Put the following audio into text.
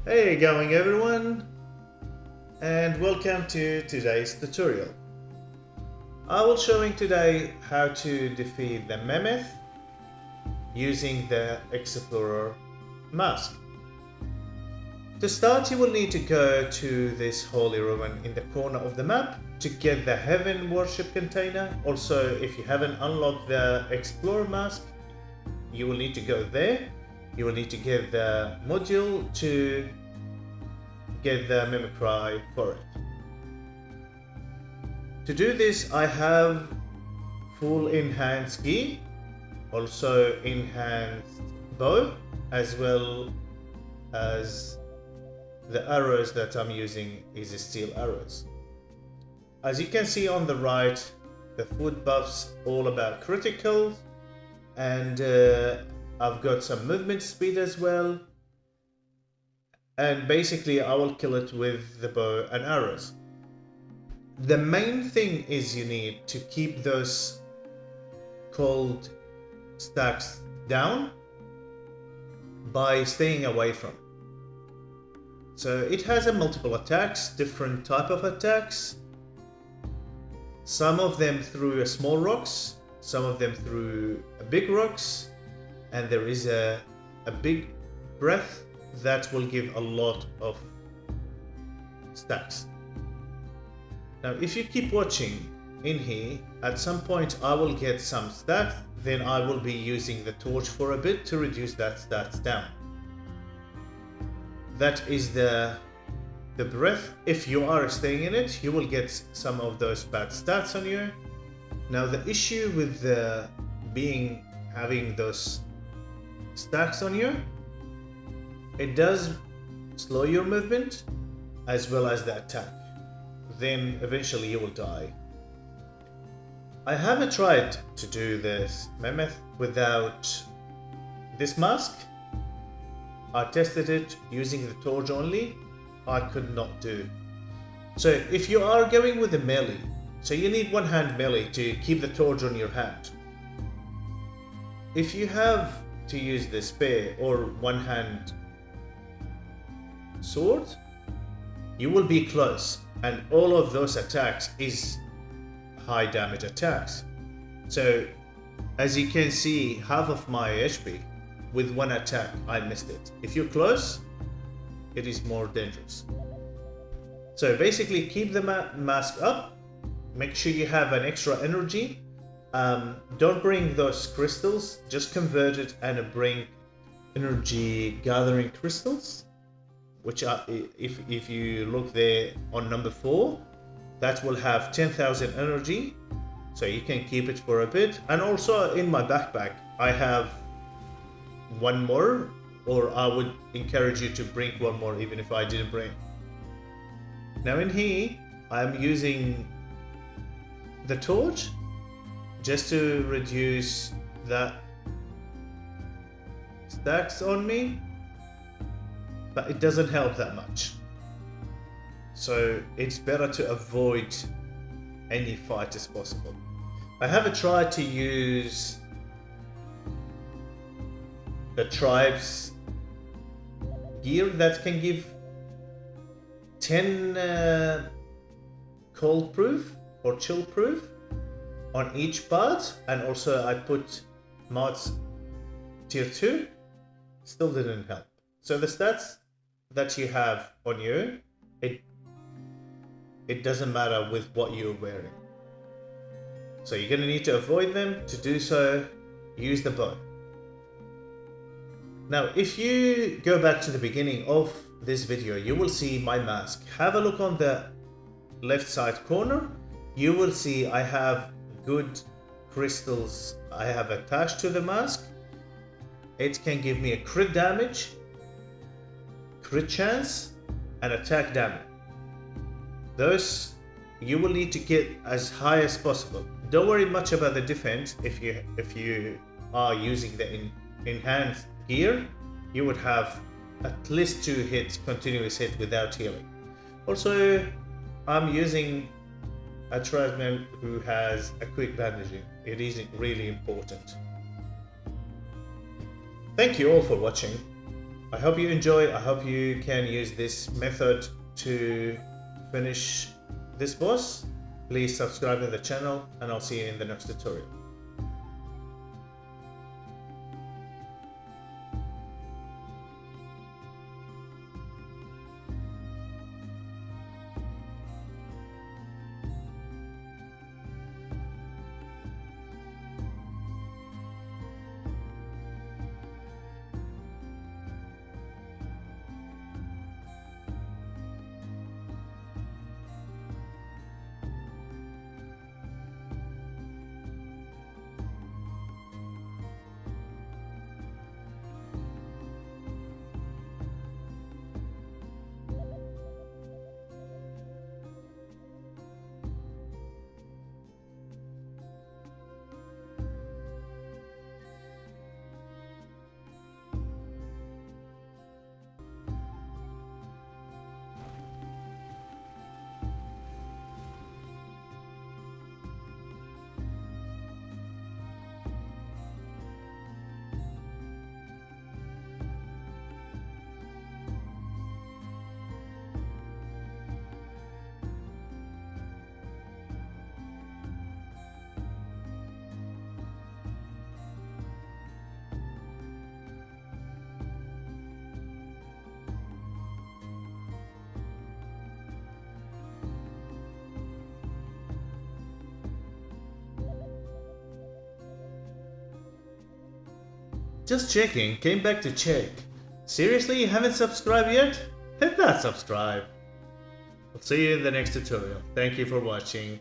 Hey going everyone, and welcome to today's tutorial. I will showing today how to defeat the Mammoth using the Explorer mask. To start, you will need to go to this holy ruin in the corner of the map to get the heaven worship container. Also, if you haven't unlocked the Explorer mask, you will need to go there. You will need to get the module to get the mimicry for it. To do this, I have full enhanced gear, also enhanced bow, as well as the arrows that I'm using is steel arrows. As you can see on the right, the foot buffs all about critical, and I've got some movement speed as well. And basically I will kill it with the bow and arrows. The main thing is you need to keep those cold stacks down by staying away from it. So it has a multiple attacks, different type of attacks. Some of them through small rocks, some of them through big rocks, and there is a big breath that will give a lot of stacks. Now if you keep watching in here, at some point I will get some stacks, then I will be using the torch for a bit to reduce that stats down. That is the breath. If you are staying in it, you will get some of those bad stats on you. Now the issue with having those stacks on you, it does slow your movement as well as the attack. Then eventually you will die. I haven't tried to do this Mammoth without this mask. I tested it using the torch only. I could not do. So if you are going with the melee, so you need one hand melee to keep the torch on your hand. If you have to use the spear or one hand sword, you will be close, and all of those attacks is high damage attacks. So as you can see, half of my HP with one attack I missed it. If you're close, it is more dangerous. So basically keep the mask up, make sure you have an extra energy. Don't bring those crystals, just convert it and bring energy gathering crystals, which are, if you look there on number 4, that will have 10,000 energy, so you can keep it for a bit. And also in my backpack I have one more, or I would encourage you to bring one more even if I didn't bring. Now in here I'm using the torch just to reduce that stacks on me, but it doesn't help that much. So it's better to avoid any fight as possible. I haven't tried to use the tribe's gear that can give 10 cold proof or chill proof on each part, and also I put mods tier 2, still didn't help. So the stats that you have on you, it doesn't matter with what you're wearing. So you're gonna need to avoid them. To do so, use the bow. Now if you go back to the beginning of this video, you will see my mask. Have a look on the left side corner. You will see I have good crystals I have attached to the mask. It can give me a crit damage, crit chance, and attack damage. Those you will need to get as high as possible. Don't worry much about the defense. If you are using the enhanced gear, you would have at least 2 hits, continuous hit without healing. Also, I'm using a tradesman who has a quick bandaging. It is really important. Thank you all for watching. I hope you enjoy. I hope you can use this method to finish this boss. Please subscribe to the channel and I'll see you in the next tutorial. Just checking, came back to check. Seriously, you haven't subscribed yet? Hit that subscribe. I'll see you in the next tutorial. Thank you for watching.